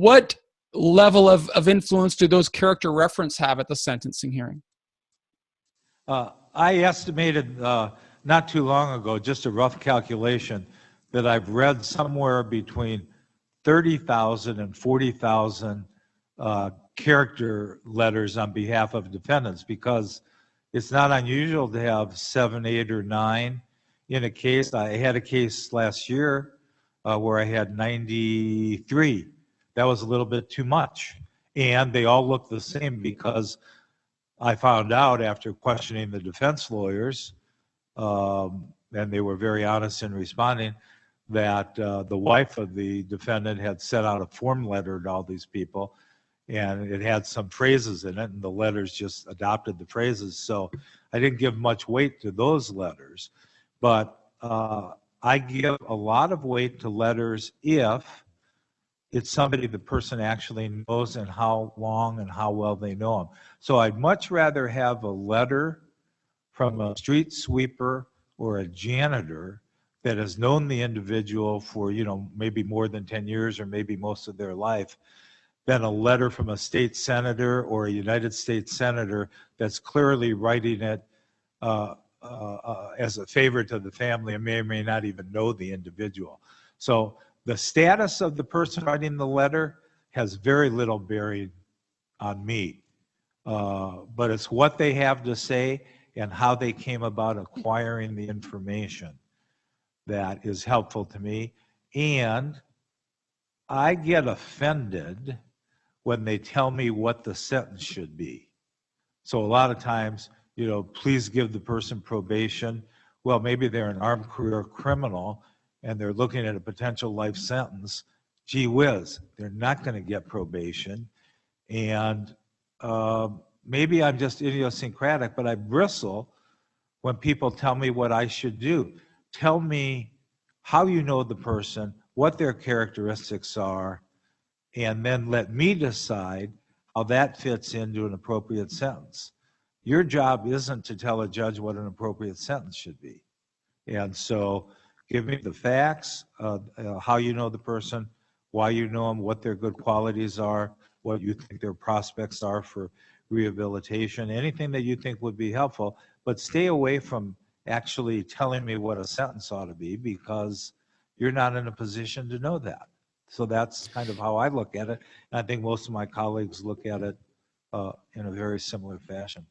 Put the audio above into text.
what level of influence do those character reference have at the sentencing hearing? I estimated not too long ago, just a rough calculation, that I've read somewhere between 30,000 and 40,000 character letters on behalf of defendants, because it's not unusual to have 7, 8, or 9 in a case. I had a case last year where I had 93. That was a little bit too much. And they all looked the same, because I found out after questioning the defense lawyers, and they were very honest in responding, that the wife of the defendant had sent out a form letter to all these people, and it had some phrases in it, and the letters just adopted the phrases. So I didn't give much weight to those letters. But I give a lot of weight to letters if it's somebody the person actually knows and how long and how well they know them. So I'd much rather have a letter from a street sweeper or a janitor that has known the individual for, maybe more than 10 years or maybe most of their life, than a letter from a state senator or a United States senator that's clearly writing it as a favor to the family and may or may not even know the individual. So the status of the person writing the letter has very little bearing on me, but it's what they have to say and how they came about acquiring the information that is helpful to me. And I get offended when they tell me what the sentence should be. So a lot of times, please give the person probation. Well, maybe they're an armed career criminal and they're looking at a potential life sentence. Gee whiz, they're not going to get probation. And maybe I'm just idiosyncratic, but I bristle when people tell me what I should do. Tell me how you know the person, what their characteristics are, and then let me decide how that fits into an appropriate sentence. Your job isn't to tell a judge what an appropriate sentence should be. And so give me the facts, how you know the person, why you know them, what their good qualities are, what you think their prospects are for rehabilitation, anything that you think would be helpful, but stay away from actually telling me what a sentence ought to be, because you're not in a position to know that. So that's kind of how I look at it. And I think most of my colleagues look at it in a very similar fashion.